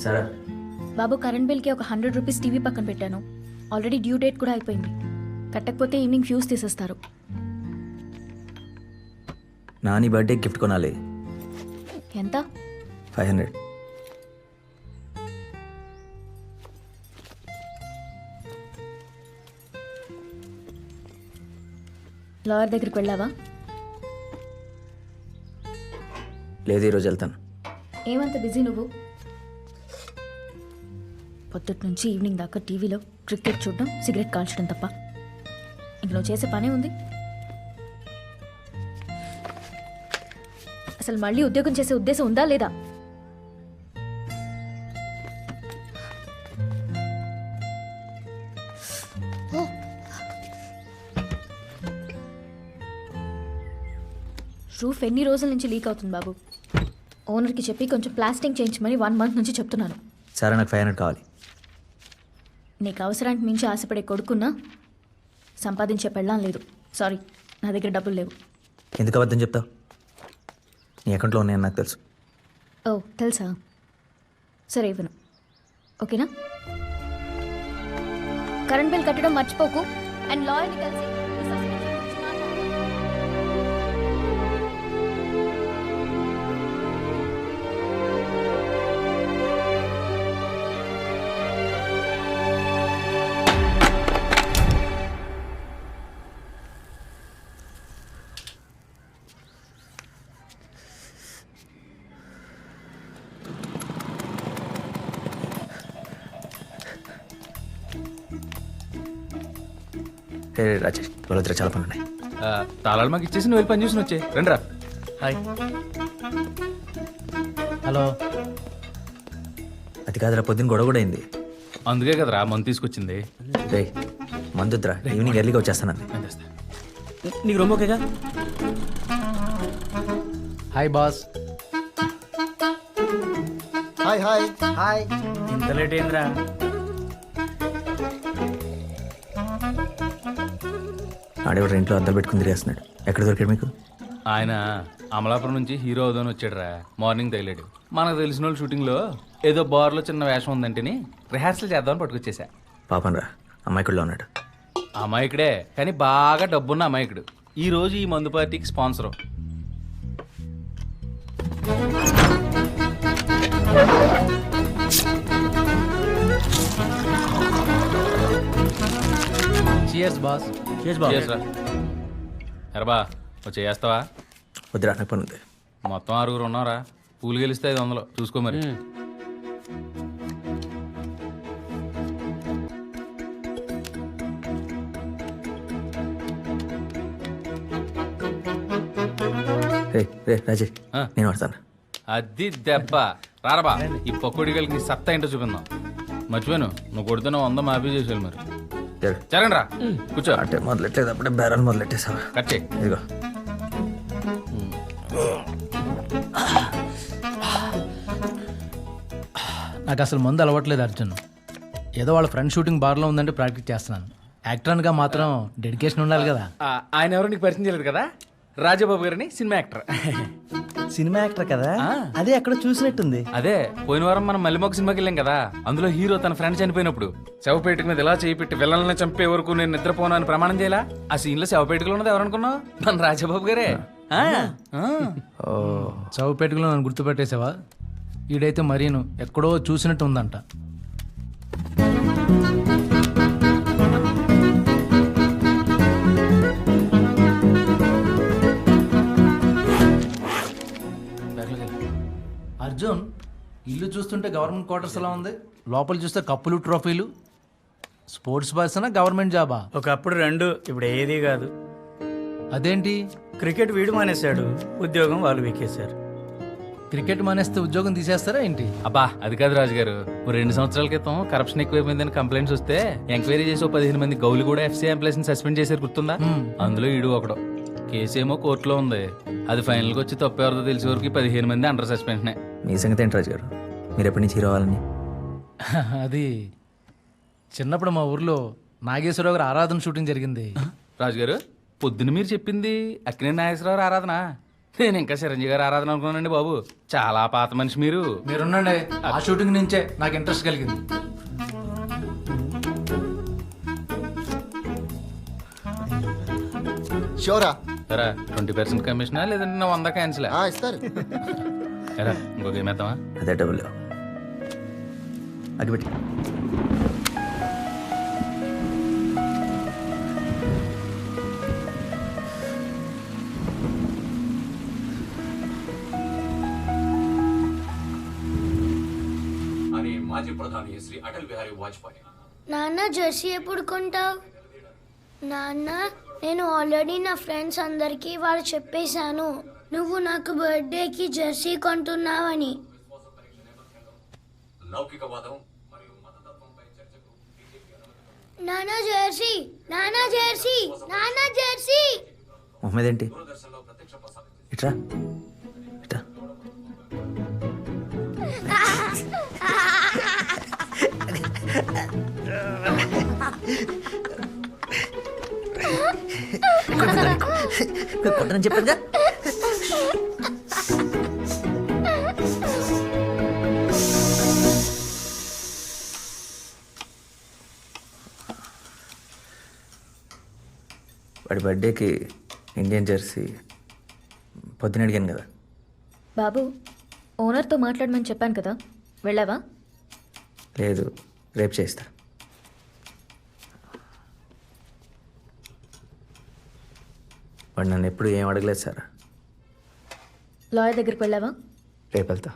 సరే బాబు కరెంట్ బిల్కి ఒక 100 rupees TV పక్కన పెట్టాను. ఆల్రెడీ డ్యూ డేట్ కూడా అయిపోయింది. కట్టకపోతే ఈవినింగ్ ఫ్యూజ్ తీసేస్తారు. నాని బర్త్డే గిఫ్ట్ కొనాలి. ఎంత? 500. లాయర్ దగ్గరికి వెళ్ళావా? లేదు, ఈరోజు వెళ్తాను. ఏమంత బిజీ నువ్వు? పొద్దుటి నుంచి ఈవినింగ్ దాకా టీవీలో క్రికెట్ చూడడం, సిగరెట్ కాల్చడం తప్ప ఇంట్లో చేసే పనే ఉంది. అసలు మళ్ళీ ఉద్యోగం చేసే ఉద్దేశం ఉందా లేదా? రూఫ్ ఎన్ని రోజుల నుంచి లీక్ అవుతుంది బాబు. ఓనర్కి చెప్పి కొంచెం ప్లాస్టింగ్ చేయించమని 1 మంత్ నుంచి చెప్తున్నాను. సరే, నాకు 500 కావాలి. నీకు అవసరానికి మించి ఆశపడే కొడుకున్నా సంపాదించే పెళ్ళాం లేదు. సారీ, నా దగ్గర డబ్బులు లేవు. ఎందుకు అబద్ధం చెప్తావు? నీ అకౌంట్లో ఉన్నాయని నాకు తెలుసు. ఓ తెలుసా? సరే ఇవ్వను, ఓకేనా? కరెంట్ బిల్ కట్టడం మర్చిపోకు. అండ్ లాయర్ని కలిసి ఈ suspension గురించి మాట్లాడు. రే రాజేష్, వాళ్ళ దగ్గర చాలా పనులు ఉన్నాయి. తాళాలు మాకు ఇచ్చేసి నువ్వు వెళ్ళి పని చూసి వచ్చే రండిరా. హాయ్. హలో. అది కాదురా, పొద్దున్న గొడవ కూడా అయింది. అందుకే కదరా మందు తీసుకొచ్చింది. రే మందుద్రా, ఈవినింగ్ ఎర్లీగా వచ్చేస్తానండి. నేను తెస్తా. నీకు రొమ్మ ఓకేగా? Hi boss. Hi hi hi. ఇంత లేట్ ఏంద్రా? ఆడేవాడు ఇంట్లో అద్దాలు పెట్టుకుని తిరిగేస్తున్నాడు. ఎక్కడ దొరికాడు మీకు? ఆయన అమలాపురం నుంచి హీరో అవుదాని వచ్చాడురా. మార్నింగ్ తగిలాడు. మనకు తెలిసిన వాళ్ళు షూటింగ్లో ఏదో బార్లో చిన్న వేషం ఉందంటేని రిహార్సల్ చేద్దామని పట్టుకొచ్చేసా. పాపం రా, అమ్మాయికుడిలో ఉన్నాడు. అమాయకుడే కానీ బాగా డబ్బున్న అమాయకుడు. ఈ రోజు ఈ మందు పార్టీకి స్పాన్సరు. Cheers boss. ఎరబా వచ్చి చేస్తావా? వద్దురా, నాకు పని ఉంది. మొత్తం 6 ఉన్నారా? పూలు గెలిస్తే 500 చూసుకో మరి. రే రే రాజేష్, ఆ. నేను వాడతాను. అది దెబ్బ రారబా. ఈ పకోడిగలకి నీ సత్తా ఏంటో చూపిందాం. మర్చిపోయాను, నువ్వు కొడుతున్న 100 మాఫీ చేసేయాలి మరి. జరుగు. జరగండి రా, కూర్చో. అంటే మొదలెట్టలేదు, అప్పుడే బేరాలు మొదలెట్టేసావా? కట్ చేయి. ఇదిగో. నాకు అసలు మందు అలవట్లేదు అర్జున్. ఏదో వాళ్ళ ఫ్రెండ్ షూటింగ్ బార్లో ఉందంటే ప్రాక్టీస్ చేస్తున్నాను. యాక్టర్గా మాత్రం డెడికేషన్ ఉండాలి కదా. ఆయన ఎవరు నీకు పరిచయం చేయలేదు కదా? రాజబాబు గారిని సినిమా యాక్టర్. సినిమా యాక్టర్ కదా? ఆ. అదే ఎక్కడ చూసినట్టుంది. అదే పోయిన వారం మనం మల్లిమొక్క సినిమాకి వెళ్ళాం కదా. అందులో హీరో తన ఫ్రెండ్ చనిపోయినప్పుడు శవపేటిక మీద ఇలా చేయి పెట్టి విల్లల్ని చంపే వరకు నేను నిద్రపోను అని ప్రమాణం చేయాలా? ఆ సీన్ లో శవపేటికలో ఉన్నది ఎవరనుకున్నావు? మన రాజబాబు గారే. ఓ చౌపేటలో నన్ను గుర్తుపెట్టేసావా? ఈడైతే మరీను ఎక్కడో చూసినట్టు ఉందంట. అర్జున్, ఇల్లు చూస్తుంటే గవర్నమెంట్ క్వార్టర్స్ ఎలా ఉంది? లోపల చూస్తే కప్పులు ట్రోఫీలు. స్పోర్ట్స్ పర్సనా గవర్నమెంట్ జాబా? ఒకప్పుడు 2, ఇప్పుడు ఏది కాదు. అదేంటి? క్రికెట్ వీడు మానేశాడు, ఉద్యోగం వాళ్ళు వీకేశారు. క్రికెట్ మానేస్తే ఉద్యోగం తీసేస్తారా ఏంటి? అబ్బా అది కాదు రాజుగారు. 2 సంవత్సరాల క్రితం కరప్షన్ ఎక్కువైపోయిందని కంప్లైంట్స్ వస్తే ఎంక్వైరీ చేసి 15 మంది గౌలు కూడా ఎఫ్సీ ఎంప్లాయీస్ ని సస్పెండ్ చేశారు, గుర్తుందా? అందులో ఈడు ఒకడు. కేసు ఏమో కోర్టులో ఉంది. అది ఫైనల్కి వచ్చి తప్పు ఎవరిదో తెలిసే వరకు 15 మంది అండర్ సస్పెన్షనే. మీ సంగతి ఏంటి రాజు గారు? మీరు ఎప్పటి నుంచి హీరో అవ్వాలని? అది చిన్నప్పుడు మా ఊర్లో నాగేశ్వరరావు గారు ఆరాధన షూటింగ్ జరిగింది. రాజుగారు, పొద్దున మీరు చెప్పింది అక్కినే నాగేశ్వరరావు ఆరాధన. నేను ఇంకా చిరంజీవి గారు ఆరాధన అనుకున్నానండి బాబు. చాలా పాత మనిషి మీరు. మీరున్నండి, ఆ షూటింగ్ నుంచే నాకు ఇంట్రెస్ట్ కలిగింది. షోరా ఎరా 20% కమిషనా లేదంటే నా 100 క్యాన్సిల్? ఇస్తారు. ఎరా ఇంకో గేమ్ వేద్దామా? అదే డబుల్ అగిపెట్టి. అని మాజీ ప్రధాని శ్రీ అటల్ బిహారీ వాజ్పేయి. నాన్న జెర్సీ ఎప్పుడు కొంటావు? నాన్న, నేను ఆల్రెడీ నా ఫ్రెండ్స్ అందరికీ వాళ్ళు చెప్పేశాను నువ్వు నాకు బర్త్డేకి జెర్సీ కొంటున్నావని. లౌకికవాదం మరియు మతతత్వంపై చర్చకు నానా జెర్సీ, నానా జెర్సీ, నానా జెర్సీ. మొహమ్మద్ ఏంటి దూరదర్శన్లో ప్రత్యక్ష ప్రసారం ఇట్రా ఇట్రా. కొట్టని చెప్పానుగా. వాడి బర్త్డేకి ఇండియన్ జెర్సీ పొద్దున అడిగాను కదా. బాబు, ఓనర్తో మాట్లాడమని చెప్పాను కదా, వెళ్ళావా? లేదు, రేపు చేస్తా. వాడు నన్ను ఎప్పుడు ఏం అడగలేదు సార్. లాయర్ దగ్గరికి వెళ్ళావా? రేపు వెళ్తా.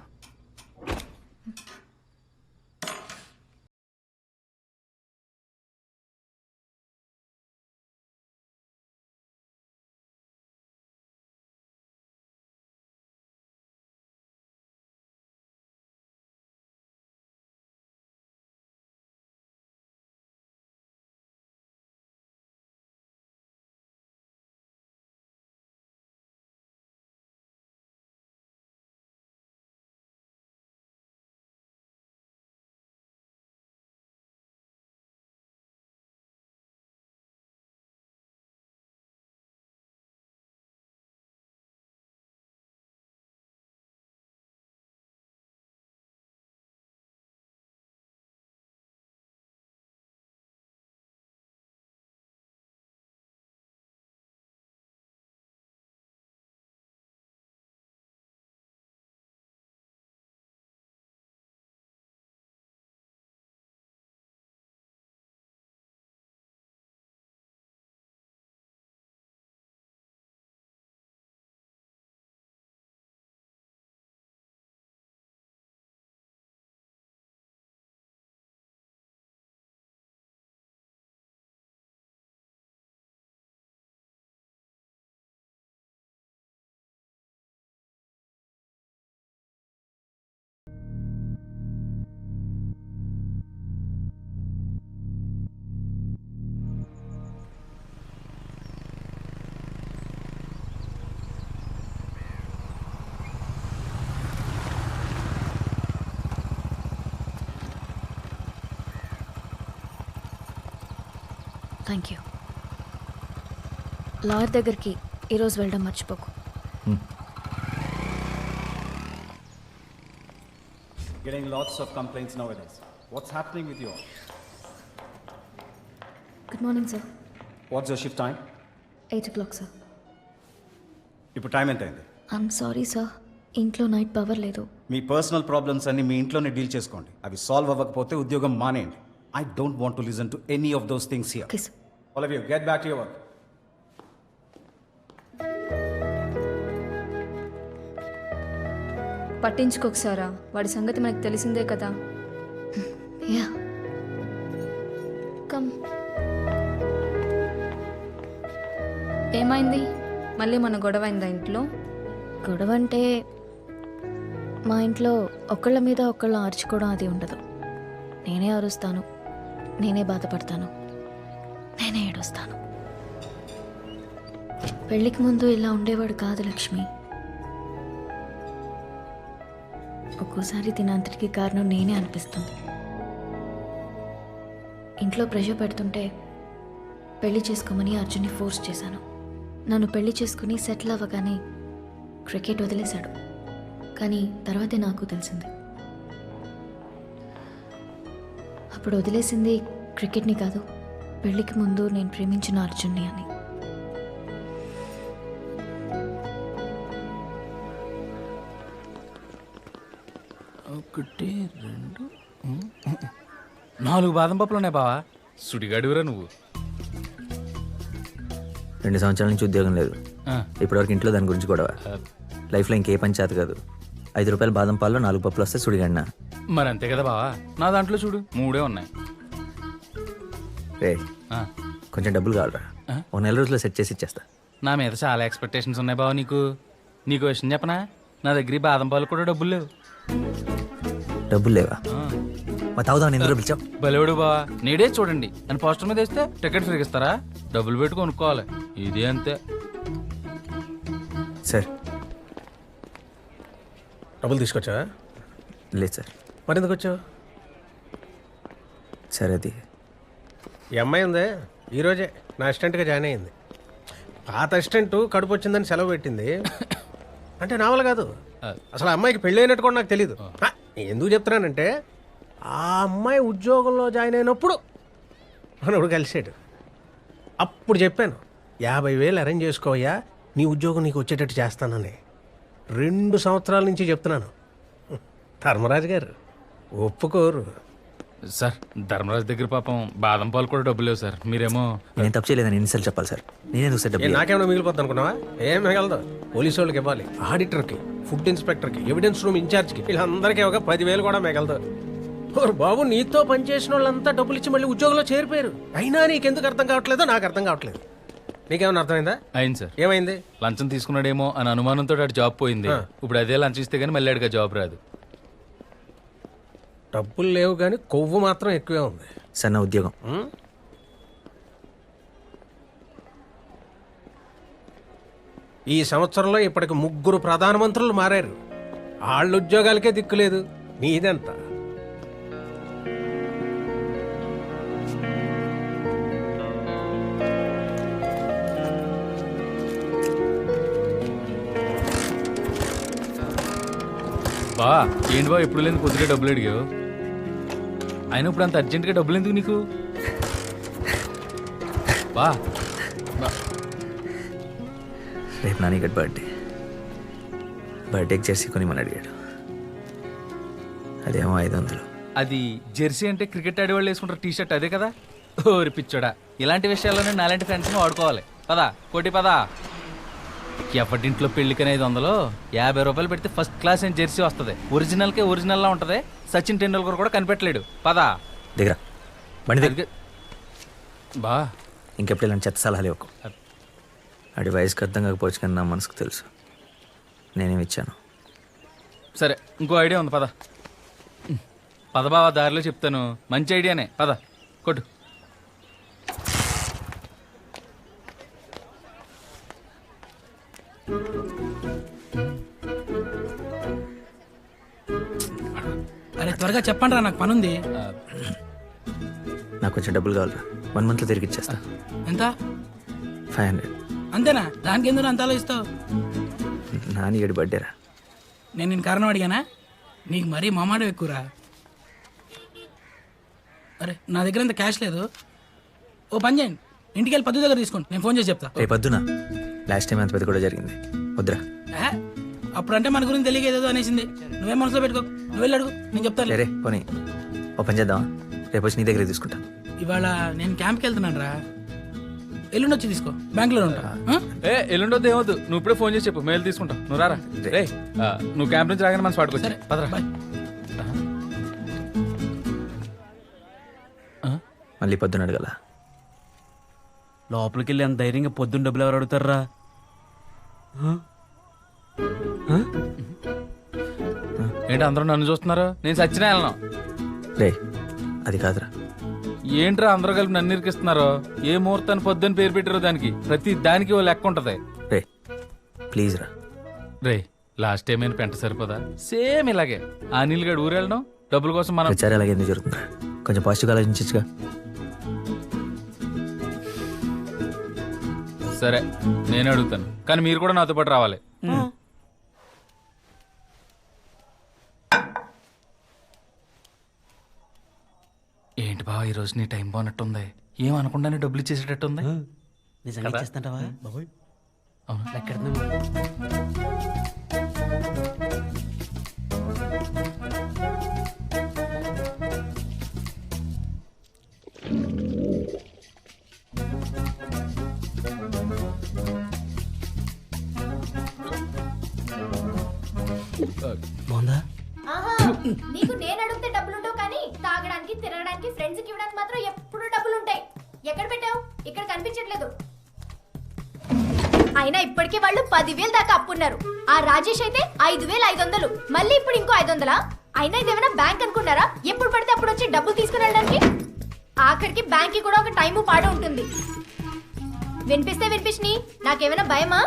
Thank you. లాయర్ దగ్గరికి ఈరోజు వెళ్ళడం మర్చిపోకు. Getting lots of complaints nowadays. What's happening with you all? Good morning sir. What's your shift time? 8 o'clock sir. ఇప్పుడు టైం ఎంత అయింది? ఐఎమ్ సారీ సార్, ఇంట్లో నైట్ పవర్ లేదు. మీ పర్సనల్ ప్రాబ్లమ్స్ అన్ని మీ ఇంట్లోనే డీల్ చేసుకోండి. అవి సాల్వ్ అవ్వకపోతే ఉద్యోగం మానేయండి. I don't want to listen to any of those things here. Okay sir. All of you, get back to your work. పట్టించుకోకసారా, వాడి సంగతి మనకు తెలిసిందే కదా. Yeah come. ఏమైంది? మళ్ళీ మన గొడవ అయిందా ఇంట్లో? గొడవ అంటే మా ఇంట్లో ఒకళ్ళ మీద ఒకళ్ళు అరుచుకోవడం అది ఉండదు. నేనే అరుస్తాను, నేనే బాధపడతాను, నేనే ఏడుస్తాను. పెళ్ళికి ముందు ఇలా ఉండేవాడు కాదు లక్ష్మి. ఒక్కోసారి దీనంతటికి కారణం నేనే అనిపిస్తుంది. ఇంట్లో ప్రెషర్ పెడుతుంటే పెళ్లి చేసుకోమని అర్జున్ని ఫోర్స్ చేశాను. నన్ను పెళ్లి చేసుకుని సెటిల్ అవ్వగానే క్రికెట్ వదిలేశాడు. కానీ తర్వాతే నాకు తెలిసింది. అప్పుడు వదిలేసింది క్రికెట్ని కాదు, పెళ్ళికి ముందు నేను ప్రేమించిన అర్జున్ని అని. ఒకటి 2 4 బాదం పప్పులు ఉన్నాయి బావా. సుడిగాడివరా నువ్వు. 2 సంవత్సరాల నుంచి ఉద్యోగం లేదు. ఆ, ఇప్పటివరకు ఇంట్లో దాని గురించి గొడవ. లైఫ్లో ఇంకే పని చేత కాదు. 5 రూపాయల బాదం పాల్లో 4 పప్పులు వస్తే సుడిగడినా. మరి అంతే కదా బావా. నా దాంట్లో చూడు 3 ఉన్నాయి. రే ఆ, కొంచెం డబ్బులు కావాలరా, ఓ నెల రోజుల్లో సెట్ చేసి ఇచ్చేస్తా. నా మీద చాలా ఎక్స్పెక్టేషన్స్ ఉన్నాయి బావ. నీకు విషయం చెప్పనా, నా దగ్గర ఈ బాదం పాలు కూడా డబ్బులు లేవు. డబ్బులు లేవా? ఆ, మా తాగుదామని ఎందుకు పిలిచావు? బలేవాడు బావా. నేడే చూడండి అని పోస్టర్ మీద వేస్తే టికెట్ ఫ్రీకి ఇస్తారా? డబ్బులు పెట్టి కొనుక్కోవాలి. ఇది అంతే. సార్ డబ్బులు తీసుకొచ్చావా? లేదు సార్. మరి ఎందుకు వచ్చావు? సరే అది ఈ అమ్మాయి ఉందే, ఈరోజే నా అసిస్టెంట్గా జాయిన్ అయ్యింది. పాత అసిస్టెంట్ కడుపు వచ్చిందని సెలవు పెట్టింది. అంటే నా వల్ల కాదు, అసలు ఆ అమ్మాయికి పెళ్ళి అయినట్టు కూడా నాకు తెలియదు. ఎందుకు చెప్తున్నానంటే ఆ అమ్మాయి ఉద్యోగంలో జాయిన్ అయినప్పుడు మనోడు కలిసాడు. అప్పుడు చెప్పాను 50,000 అరేంజ్ చేసుకోవయ్యా, నీ ఉద్యోగం నీకు వచ్చేటట్టు చేస్తానని. 2 సంవత్సరాల నుంచి చెప్తున్నాను. ధర్మరాజు గారు ఒప్పుకోరు. సార్ ధర్మరాజు దగ్గర పాపం బాదం పాలు కూడా డబ్బులు లేవు సార్. మీరేమో నేను తప్పు చేయలేదని ఎన్నిసార్లు చెప్పాలి సార్? నేనేందుకు సార్ డబ్బులు? నాకేమైనా మిగిలిపోద్ది అనుకున్నావా? ఏం మిగలదు. పోలీసు వాళ్ళకి ఇవ్వాలి, ఆడిటర్కి, ఫుడ్ ఇన్స్పెక్టర్కి, ఎవిడెన్స్ రూమ్ ఇన్ఛార్జ్కి, వీళ్ళందరికీ ఒక 10,000 కూడా మిగలదు. ఓరు బాబు, నీతో పనిచేసిన వాళ్ళంతా డబ్బులు ఇచ్చి మళ్ళీ ఉద్యోగంలో చేరిపోయారు. అయినా నీకెందుకు అర్థం కావట్లేదో నాకు అర్థం కావట్లేదు. నీకేమైనా అర్థమైందా? అయింది సార్. ఏమైంది? లంచం తీసుకున్నాడేమో అని అనుమానంతో ఆడు జాబ్ పోయింది. ఇప్పుడు అదే లంచం ఇస్తే గానీ మళ్ళీ ఆడికి జాబ్ రాదు. డబ్బులు లేవు కానీ కొవ్వు మాత్రం ఎక్కువే ఉంది. సార్ నా ఉద్యోగం. ఈ సంవత్సరంలో ఇప్పటికి 3 ప్రధానమంత్రులు మారారు. వాళ్ళ ఉద్యోగాలకే దిక్కులేదు, నీదెంత? బా ఏంటి బా ఎప్పుడు లేదు కొద్దిగా డబ్బులు అడిగావు. అయినా ఇప్పుడు అంత అర్జెంటుగా డబ్బులు ఎందుకు నీకు? బా రేపు నాని గడ్ బర్త్డేకి జెర్సీ కొనిమని అడిగాడు. అదేమో 500. అది జెర్సీ అంటే క్రికెట్ ఆడేవాళ్ళు వేసుకుంటారు టీ షర్ట్, అదే కదా? ఓరి పిచ్చోడా, ఇలాంటి విషయాల్లోనే నాలాంటి ఫ్రెండ్స్ని వాడుకోవాలి. పదా కోటి పదా. ఎవరింట్లో పెళ్ళికని 500, 50 రూపాయలు పెడితే ఫస్ట్ క్లాస్ అని జెర్సీ వస్తుంది. ఒరిజినల్కే ఒరిజినల్లా ఉంటుంది. సచిన్ టెండూల్కర్ కూడా కనిపెట్టలేడు. పదా దగ్గర బండి దగ్గర. బా ఇంకెప్పుడు ఇలాంటి చెత్త సలహాలు ఇవ్వకు. ఆడి వయసుకి అర్థం కాకపోవచ్చు కానీ నా మనసుకు తెలుసు నేనేమి ఇచ్చాను. సరే ఇంకో ఐడియా ఉంది, పద పద బావా, దారిలో చెప్తాను. మంచి ఐడియానే, పద కొట్టు. అరే త్వరగా చెప్పండి రా, నాకు పనుంది. నాకు కొంచెం డబ్బులు కావాలరా, 1 monthలో తిరిగి ఇచ్చేస్తా. ఎంత? 500. అంతేనా? దానికి ఎందుకు అంత ఆలోచిస్తావు? నాని గడి బర్త్డేరా. నేను నేను కారణం అడిగానా? నీకు మరీ మామాడు ఎక్కువరా. అరే నా దగ్గర అంత క్యాష్ లేదు. ఓ పని చేయండి, ఇంటికి వెళ్ళి 10 దగ్గర తీసుకోండి, నేను ఫోన్ చేసి చెప్తా. రేపు పొద్దున లాస్ట్ టైం అంత పెద్ద కూడా జరిగింది. వద్దురా. అప్పుడంటే మన గురించి తెలియక ఏదో అనేసింది. నువ్వేం మనసులో పెట్టుకో, నువ్వు వెళ్ళి అడుగు, నేను చెప్తాను. రే పోనీ ఓ పని చేద్దామా? రేపు వచ్చి నీ దగ్గర తీసుకుంటా. ఇవాళ నేను క్యాంప్కి వెళ్తున్నాను రా, ఎల్లుండి వచ్చి తీసుకో, బ్యాంకులో ఉంటా. ఎల్లుండొద్దు ఏమొద్దు, నువ్వు ఇప్పుడే ఫోన్ చేసి చెప్పు, మెయిల్ తీసుకుంటావు. నువ్వు రారా. రే నువ్వు క్యాంప్ నుంచి రాగానే మన స్పాట్కి వచ్చి పదరా. బాయ్. మళ్ళీ పొద్దున అడగల. లోపలికి వెళ్ళి అంత ధైర్యంగా పొద్దున్న డబ్బులు ఎవరు అడుగుతారా? ఏంటి అందరూ నన్ను చూస్తున్నారు? నేను సచ్చినా వెళ్ళను. రే అది కాదురా. ఏంట్రా అందరూ కలిపి నన్ను ఇరికిస్తున్నారు? ఏ ముహూర్తాన్ని పొద్దున్న పేరు పెట్టారో దానికి, ప్రతి దానికి ఓ లెక్క ఉంటది. రే ప్లీజ్ రా. రే లాస్ట్ టైం అయిన పెంట సరిపోదా? సేమ్ ఇలాగే ఆ నీళ్ళగడు ఊరు వెళ్ళడం డబ్బుల కోసం మనం. విచారం అలాగే ఎందుకు జరుగుతుందా? కొంచెం పాజిటివ్గా ఆలోచించగా. సరే నేను అడుగుతాను, కానీ మీరు కూడా నాతో పాటు రావాలి. బావ ఈ రోజు నీ టైం బాగున్నట్టుంది. ఏం అనకుండానే డబ్బులు ఇచ్చేసేటట్టుంది. నిజంగా కదా? చేస్తాంటావా అవును. బాగుందా నీకు నేను అడిగితే డబ్బులుంటావు కానీ తాగడానికి తిరగడానికి ఫ్రెండ్స్ కి ఇవ్వడానికి మాత్రం ఎప్పుడు డబ్బులుంటాయి. ఎక్కడ పెట్టావు? ఇక్కడ కనిపించట్లేదు. అయినా ఇప్పటికే వాళ్ళు 10,000 దాకా అప్పున్నారు. ఆ రాజేష్ అయితే 5,500, మళ్ళీ ఇప్పుడు ఇంకో 500. అయినా ఇదేమైనా బ్యాంక్ అనుకున్నారా? ఎప్పుడు పడితే అప్పుడు వచ్చి డబ్బులు తీసుకుని వెళ్ళడానికి. ఆఖరికి బ్యాంక్ కి కూడా ఒక టైము పాడు ఉంటుంది. వినిపిస్తే వినిపించి నాకేమైనా భయమా?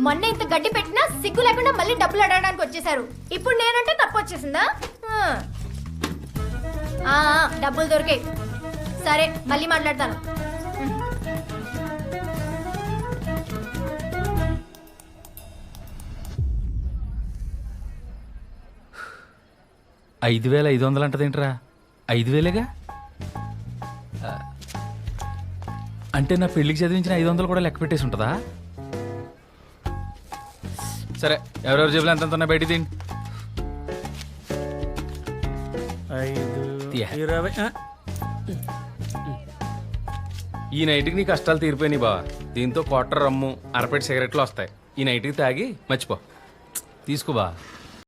మొన్న ఇంత గడ్డి పెట్టినా సిగ్గు లేకుండా మళ్ళీ డబ్బులు అడగడానికి వచ్చేసారు. ఇప్పుడు నేనంటే తప్పు వచ్చేసిందా? డబ్బులు దొరికాయి. సరే మళ్ళీ మాట్లాడతాను. 5,500 అంటదేంట్రా? 5,000గా? అంటే నా పెళ్లికి చదివించిన 500 కూడా లెక్క పెట్టేసి ఉంటుందా? సరే ఎవరెవరు జేబులు ఎంత ఉన్నాయి బయట తిండి. 5, 20. ఈ నైట్కి నీ కష్టాలు తీరిపోయినాయి బావా. దీంతో క్వార్టర్ రమ్ము, అరపెట్టి సిగరెట్లు వస్తాయి. ఈ నైట్కి తాగి మర్చిపో. తీసుకో బా.